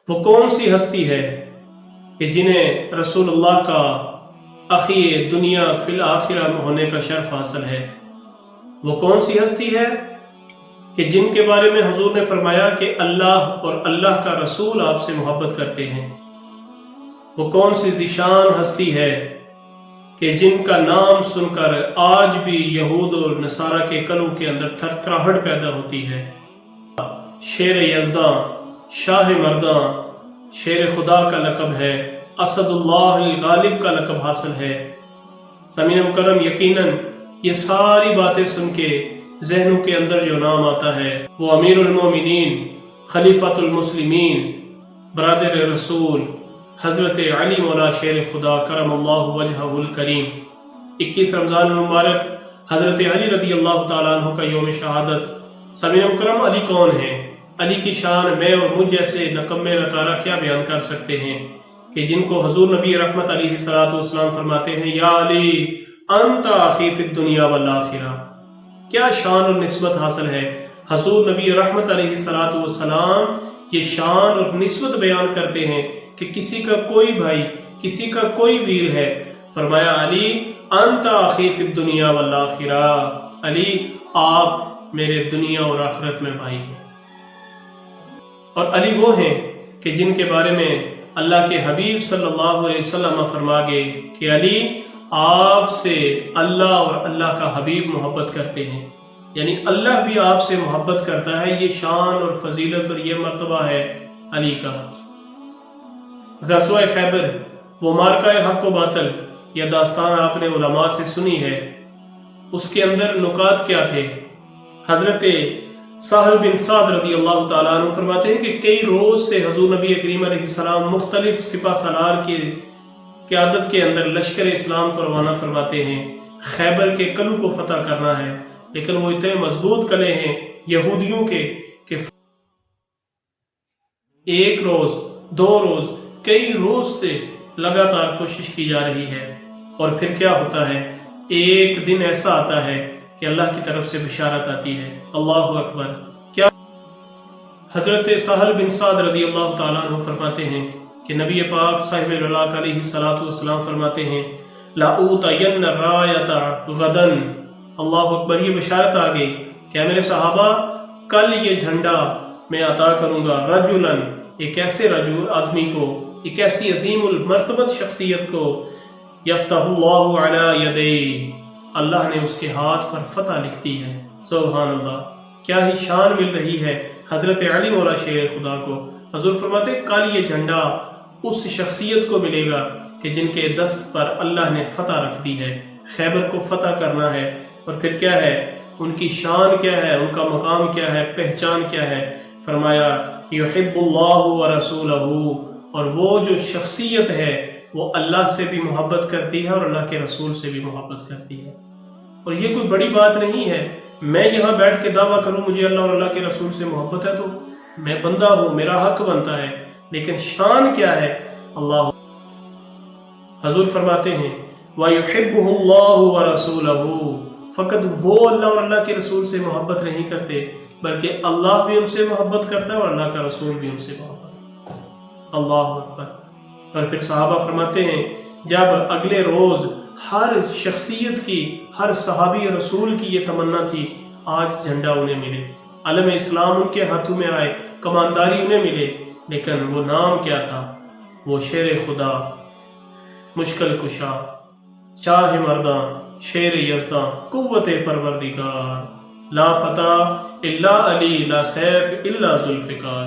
وہ کون سی ہستی ہے کہ جنہیں رسول اللہ کا اخی دنیا فی الآخرہ ہونے کا شرف حاصل ہے؟ وہ کون سی ہستی ہے کہ جن کے بارے میں حضور نے فرمایا کہ اللہ اور اللہ کا رسول آپ سے محبت کرتے ہیں؟ وہ کون سی ذیشان ہستی ہے کہ جن کا نام سن کر آج بھی یہود اور نصارہ کے قلبوں کے اندر تھرتھراہٹ پیدا ہوتی ہے؟ شیر یزداں، شاہ مرداں، شیر خدا کا لقب ہے، اسد اللہ الغالب کا لقب حاصل ہے۔ سامعین مکرم، یقیناً یہ ساری باتیں سن کے ذہنوں کے اندر جو نام آتا ہے وہ امیر المومنین، خلیفۃ المسلمین، برادر رسول حضرت علی مولا شیر خدا کرم اللہ وجہہ الکریم۔ 21 رمضان المبارک حضرت علی رضی اللہ تعالیٰ عنہ کا یوم شہادت۔ سامعین مکرم، علی کون ہے؟ علی کی شان میں اور مجھ جیسے نکمے نکارہ کیا بیان کر سکتے ہیں کہ جن کو حضور نبی رحمت علیہ السلام فرماتے ہیں یا علی انت اخی فی الدنیا والآخرہ۔ کیا شان اور نسبت حاصل ہے؟ حضور نبی رحمت علیہ السلام یہ شان اور نسبت بیان کرتے ہیں کہ کسی کا کوئی بھائی، کسی کا کوئی ویر ہے، فرمایا علی انت اخی فی الدنیا والآخرہ، علی آپ میرے دنیا اور آخرت میں بھائی ہیں۔ اور علی وہ ہیں کہ جن کے بارے میں اللہ کے حبیب صلی اللہ علیہ وسلم فرما گئے کہ علی آپ سے اللہ اور اللہ کا حبیب محبت کرتے ہیں، یعنی اللہ بھی آپ سے محبت کرتا ہے۔ یہ شان اور فضیلت اور یہ مرتبہ ہے علی کا۔ غزوہ خیبر، وہ معرکہ حق و باطل، یہ داستان آپ نے علماء سے سنی ہے۔ اس کے اندر نکات کیا تھے؟ حضرت سہل بن سعد رضی اللہ تعالیٰ عنہ فرماتے ہیں کہ کئی روز سے حضور نبی کریم علیہ السلام مختلف سپہ سالار کی قیادت کے اندر لشکر اسلام کو روانہ فرماتے ہیں، خیبر کے قلعوں کو فتح کرنا ہے، لیکن وہ اتنے مضبوط قلعے ہیں یہودیوں کے کہ ایک روز، 2 روز، کئی روز سے لگاتار کوشش کی جا رہی ہے۔ اور پھر کیا ہوتا ہے؟ ایک دن ایسا آتا ہے کہ اللہ کی طرف سے بشارت آتی ہے۔ اللہ اکبر! کیا؟ حضرت سہل بن سعد رضی اللہ تعالیٰ عنہ فرماتے ہیں کہ نبی پاک صاحب اللہ علیہ السلام فرماتے ہیں لَأُوتَيَنَّ الرَّایَةَ غَدًا۔ اللہ اکبر! یہ بشارت آ گئی کہ میرے صحابہ کل یہ جھنڈا میں عطا کروں گا رجلاً، ایک ایسے رجل آدمی کو، ایک ایسی عظیم المرتبت شخصیت کو، یفتح اللہ علی یدیہ، اللہ نے اس کے ہاتھ پر فتح لکھ دی ہے۔ سبحان اللہ! کیا ہی شان مل رہی ہے حضرت علی مولا شیر خدا کو۔ حضور فرماتے ہیں کل یہ جھنڈا اس شخصیت کو ملے گا کہ جن کے دست پر اللہ نے فتح رکھ دی ہے، خیبر کو فتح کرنا ہے۔ اور پھر کیا ہے؟ ان کی شان کیا ہے، ان کا مقام کیا ہے، پہچان کیا ہے؟ فرمایا یحب اللہ ورسولہ، اور وہ جو شخصیت ہے وہ اللہ سے بھی محبت کرتی ہے اور اللہ کے رسول سے بھی محبت کرتی ہے۔ اور یہ کوئی بڑی بات نہیں ہے میں یہاں بیٹھ کے دعویٰ کروں مجھے اللہ اور اللہ کے رسول سے محبت ہے تو میں بندہ ہوں، میرا حق بنتا ہے، لیکن شان کیا ہے؟ اللہ حضور فرماتے ہیں وَيُحِبُّهُ اللَّهُ وَرَسُولَهُ، فقط وہ اللہ اور اللہ کے رسول سے محبت نہیں کرتے بلکہ اللہ بھی ان سے محبت کرتا ہے اور اللہ کا رسول بھی ان سے محبت کرتا ہے۔ اللہ اکبر! اور پھر صحابہ فرماتے ہیں جب اگلے روز ہر شخصیت کی، ہر صحابی رسول کی یہ تمنا تھی آج جھنڈا انہیں ملے، علم اسلام ان کے ہاتھوں میں آئے، کمانداری انہیں ملے، لیکن وہ نام کیا تھا؟ وہ شیر خدا، مشکل کشا، شاہ مرداں، شیر یزداں، قوت پروردگار، لا فتح الا علی، لا سیف الا ذوالفقار۔